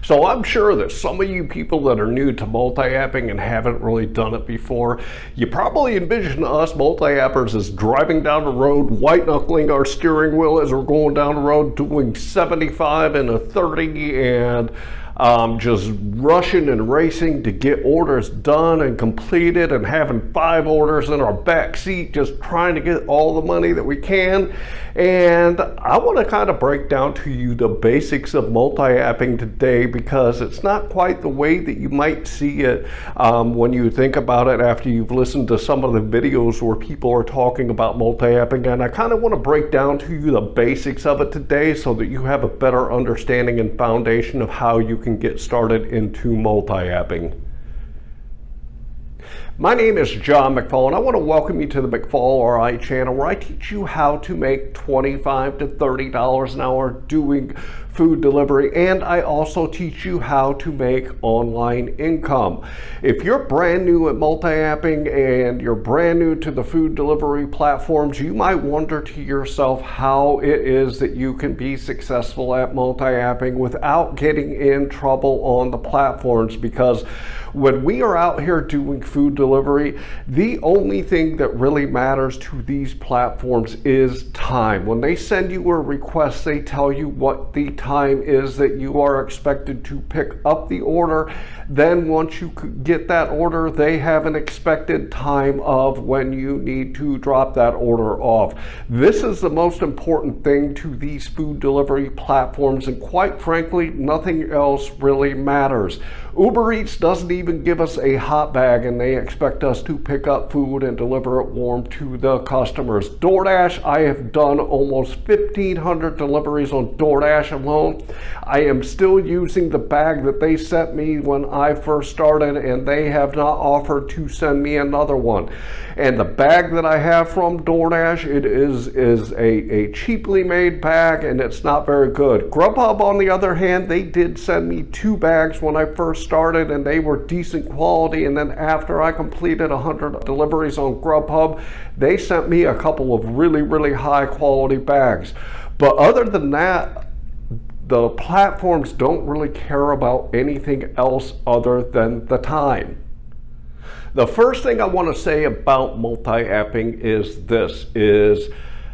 So I'm sure that some of you people that are new to multi-apping and haven't really done it before, you probably envision us multi-appers as driving down the road, white knuckling our steering wheel as we're going down the road, doing 75 and a 30 and just rushing and racing to get orders done and completed, and having 5 orders in our back seat, just trying to get all the money that we can. And I want to kind of break down to you the basics of multi-apping today, because it's not quite the way that you might see it when you think about it after you've listened to some of the videos where people are talking about multi-apping. And I kind of want to break down to you the basics of it today so that you have a better understanding and foundation of how you can get started into multi-apping. My name is John McFall, and I want to welcome you to the McFallRI channel, where I teach you how to make $25 to $30 an hour doing food delivery, and I also teach you how to make online income. If you're brand new at multi-apping and you're brand new to the food delivery platforms, you might wonder to yourself how it is that you can be successful at multi-apping without getting in trouble on the platforms, because when we are out here doing food delivery, the only thing that really matters to these platforms is time. When they send you a request, they tell you what the time is that you are expected to pick up the order. Then once you get that order, they have an expected time of when you need to drop that order off. This is the most important thing to these food delivery platforms, and quite frankly, nothing else really matters. Uber Eats doesn't even give us a hot bag, and they expect us to pick up food and deliver it warm to the customers. DoorDash, I have done almost 1,500 deliveries on DoorDash alone. I am still using the bag that they sent me when I first started, and they have not offered to send me another one. And the bag that I have from DoorDash, it is a cheaply made bag, and it's not very good. GrubHub, on the other hand, they did send me 2 bags when I first started, and they were decent quality. And then after I completed 100 deliveries on GrubHub, they sent me a couple of really high quality bags. But other than that, the platforms don't really care about anything else other than the time. The first thing I want to say about multi-apping is this, is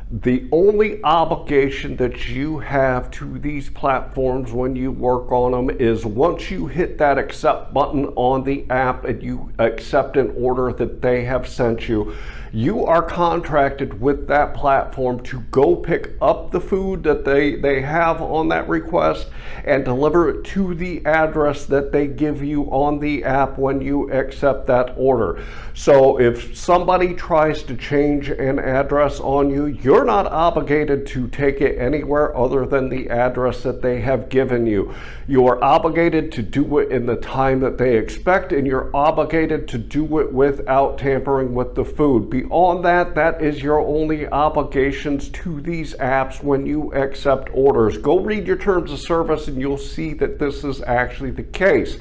the only obligation that you have to these platforms when you work on them is once you hit that accept button on the app and you accept an order that they have sent you, you are contracted with that platform to go pick up the food that they have on that request and deliver it to the address that they give you on the app when you accept that order. So if somebody tries to change an address on you, you're not obligated to take it anywhere other than the address that they have given you. You are obligated to do it in the time that they expect, and you're obligated to do it without tampering with the food. Beyond that, that is your only obligations to these apps when you accept orders. Go read your terms of service and you'll see that this is actually the case.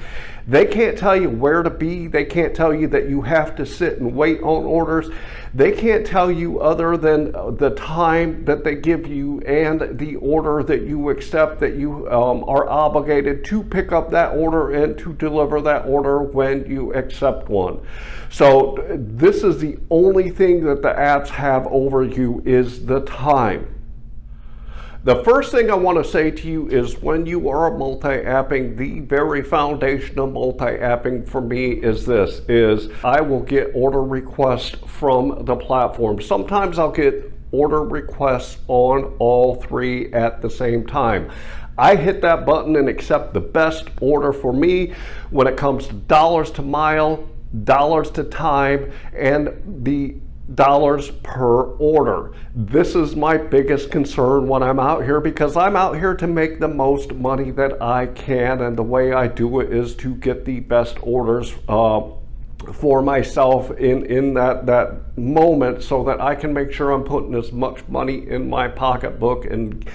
They can't tell you where to be. They can't tell you that you have to sit and wait on orders. They can't tell you other than the time that they give you and the order that you accept, that you are obligated to pick up that order and to deliver that order when you accept one. So this is the only thing that the apps have over you, is the time. The first thing I want to say to you is when you are multi-apping, the very foundation of multi-apping for me is this, is I will get order requests from the platform. Sometimes I'll get order requests on all 3 at the same time. I hit that button and accept the best order for me when it comes to dollars to mile, dollars to time, and the dollars per order. This is my biggest concern when I'm out here, because I'm out here to make the most money that I can, and the way I do it is to get the best orders for myself in that moment, so that I can make sure I'm putting as much money in my pocketbook and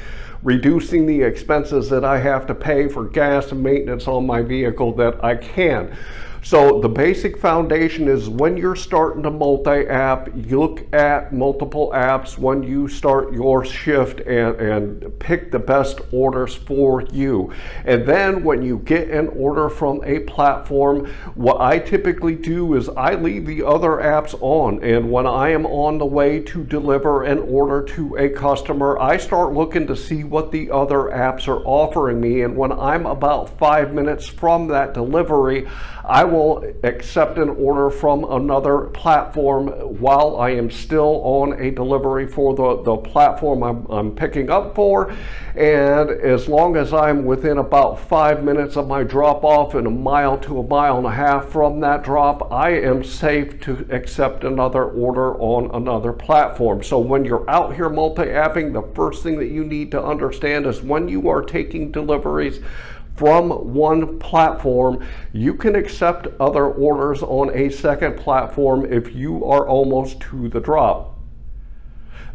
reducing the expenses that I have to pay for gas and maintenance on my vehicle that I can. So the basic foundation is when you're starting to multi-app, you look at multiple apps when you start your shift and pick the best orders for you. And then when you get an order from a platform, what I typically do is I leave the other apps on, and when I am on the way to deliver an order to a customer, I start looking to see what the other apps are offering me. And when I'm about 5 minutes from that delivery, I will accept an order from another platform while I am still on a delivery for the platform I'm picking up for. And as long as I'm within about 5 minutes of my drop off and a mile to a mile and a half from that drop, I am safe to accept another order on another platform. So when you're out here multi-apping, the first thing that you need to understand is when you are taking deliveries from one platform, you can accept other orders on a second platform if you are almost to the drop.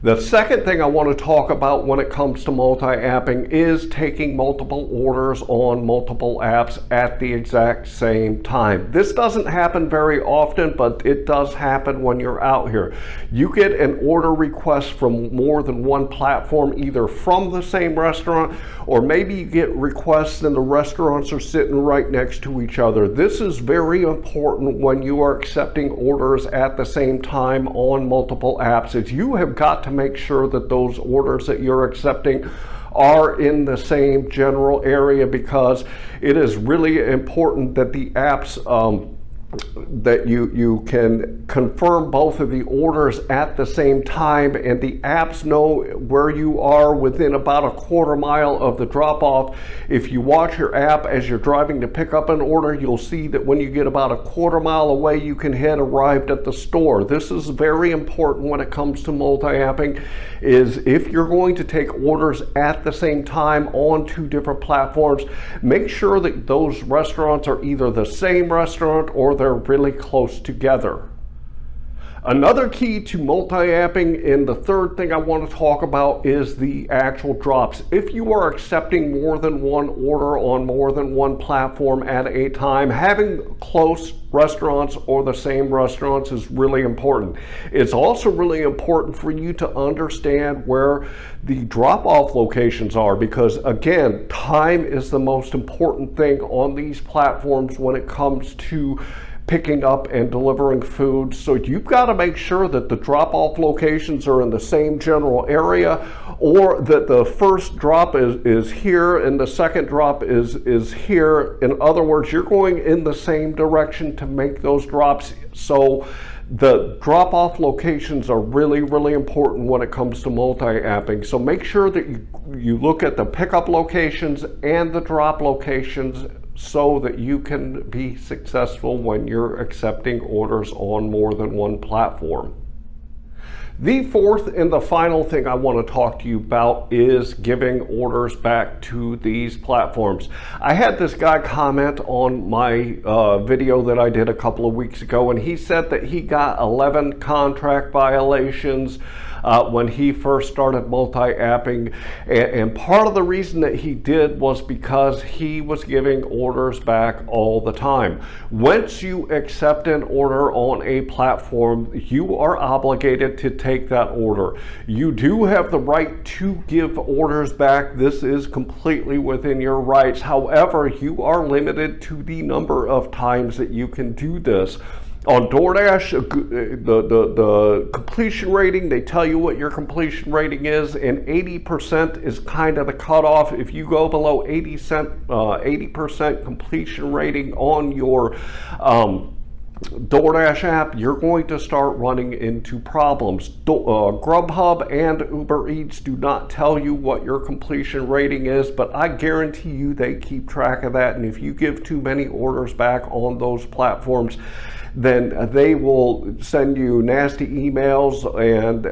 The second thing I want to talk about when it comes to multi-apping is taking multiple orders on multiple apps at the exact same time. This doesn't happen very often, but it does happen when you're out here. You get an order request from more than one platform, either from the same restaurant, or maybe you get requests and the restaurants are sitting right next to each other. This is very important when you are accepting orders at the same time on multiple apps, is you have got to make sure that those orders that you're accepting are in the same general area, because it is really important that the apps that you can confirm both of the orders at the same time, and the apps know where you are within about a quarter mile of the drop off. If you watch your app as you're driving to pick up an order, you'll see that when you get about a quarter mile away, you can hit arrived at the store. This is very important when it comes to multi-apping, is if you're going to take orders at the same time on two different platforms, make sure that those restaurants are either the same restaurant or they're really close together. Another key to multi-apping, and the third thing I want to talk about, is the actual drops. If you are accepting more than one order on more than one platform at a time, having close restaurants or the same restaurants is really important. It's also really important for you to understand where the drop-off locations are, because again, time is the most important thing on these platforms when it comes to picking up and delivering food. So you've got to make sure that the drop-off locations are in the same general area, or that the first drop is here and the second drop is here. In other words, you're going in the same direction to make those drops. So the drop-off locations are really, really important when it comes to multi-apping. So make sure that you look at the pickup locations and the drop locations so that you can be successful when you're accepting orders on more than one platform. The fourth and the final thing I want to talk to you about is giving orders back to these platforms. I had this guy comment on my video that I did a couple of weeks ago, and he said that he got 11 contract violations when he first started multi-apping, and part of the reason that he did was because he was giving orders back all the time. Once you accept an order on a platform, you are obligated to take that order. You do have the right to give orders back. This is completely within your rights. However, you are limited to the number of times that you can do this. On DoorDash, the completion rating, they tell you what your completion rating is, and 80% is kind of the cutoff. If you go below 80% completion rating on your DoorDash app, you're going to start running into problems. GrubHub and Uber Eats do not tell you what your completion rating is, but I guarantee you they keep track of that, and if you give too many orders back on those platforms, then they will send you nasty emails, and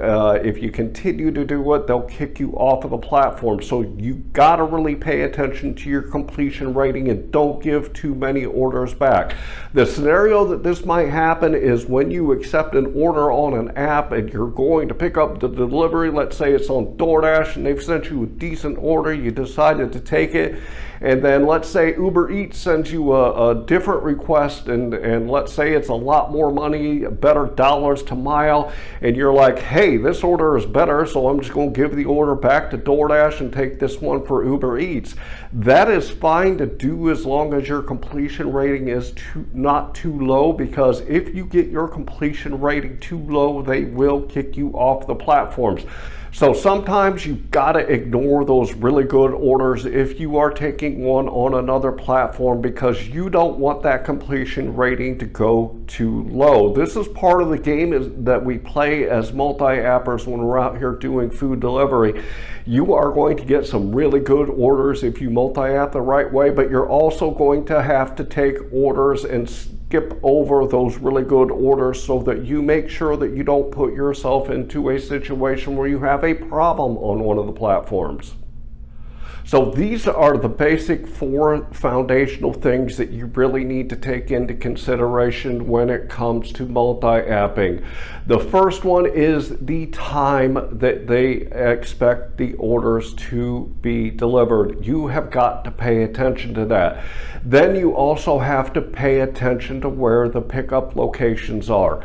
if you continue to do it, they'll kick you off of the platform. So you gotta really pay attention to your completion rating and don't give too many orders back. The scenario that this might happen is when you accept an order on an app and you're going to pick up the delivery. Let's say it's on DoorDash and they've sent you a decent order, you decided to take it, and then let's say Uber Eats sends you a different request, and let's say it's a lot more money, better dollars to mile, and you're like, hey, this order is better, so I'm just going to give the order back to DoorDash and take this one for Uber Eats. That is fine to do as long as your completion rating is not too low, because if you get your completion rating too low, they will kick you off the platforms. So sometimes you've got to ignore those really good orders if you are taking one on another platform, because you don't want that completion rating to go too low. This is part of the game that we play as multi-appers when we're out here doing food delivery. You are going to get some really good orders if you multi-app the right way, but you're also going to have to take orders and skip over those really good orders so that you make sure that you don't put yourself into a situation where you have a problem on one of the platforms. So these are the basic 4 foundational things that you really need to take into consideration when it comes to multi-apping. The first one is the time that they expect the orders to be delivered. You have got to pay attention to that. Then you also have to pay attention to where the pickup locations are.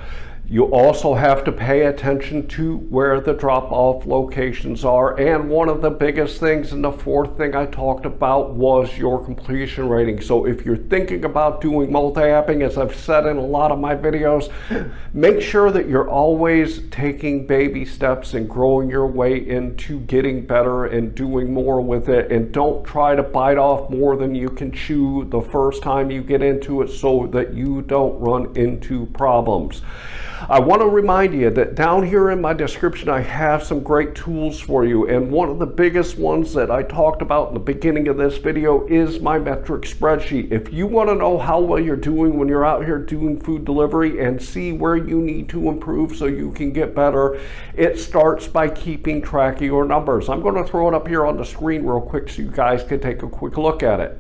You also have to pay attention to where the drop-off locations are. And one of the biggest things, and the 4th thing I talked about, was your completion rating. So if you're thinking about doing multi-apping, as I've said in a lot of my videos, make sure that you're always taking baby steps and growing your way into getting better and doing more with it. And don't try to bite off more than you can chew the first time you get into it, so that you don't run into problems. I want to remind you that down here in my description, I have some great tools for you. And one of the biggest ones that I talked about in the beginning of this video is my metric spreadsheet. If you want to know how well you're doing when you're out here doing food delivery and see where you need to improve so you can get better, it starts by keeping track of your numbers. I'm going to throw it up here on the screen real quick so you guys can take a quick look at it.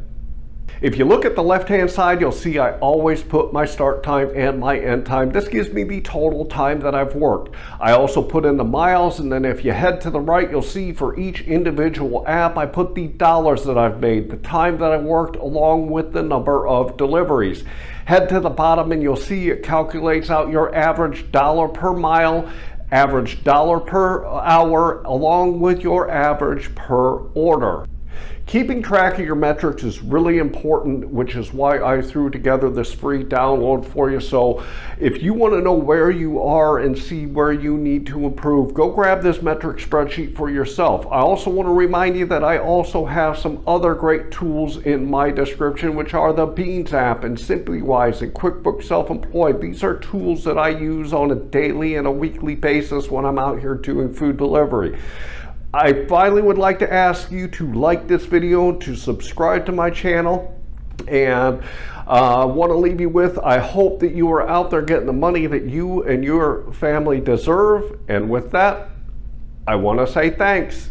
If you look at the left-hand side, you'll see I always put my start time and my end time. This gives me the total time that I've worked. I also put in the miles, and then if you head to the right, you'll see for each individual app, I put the dollars that I've made, the time that I worked, along with the number of deliveries. Head to the bottom and you'll see it calculates out your average dollar per mile, average dollar per hour, along with your average per order. Keeping track of your metrics is really important, which is why I threw together this free download for you. So if you want to know where you are and see where you need to improve, go grab this metric spreadsheet for yourself. I also want to remind you that I also have some other great tools in my description, which are the Beans app and SimplyWise and QuickBooks Self-Employed. These are tools that I use on a daily and a weekly basis when I'm out here doing food delivery. I finally would like to ask you to like this video, to subscribe to my channel, and want to leave you with, I hope that you are out there getting the money that you and your family deserve. And with that, I want to say thanks.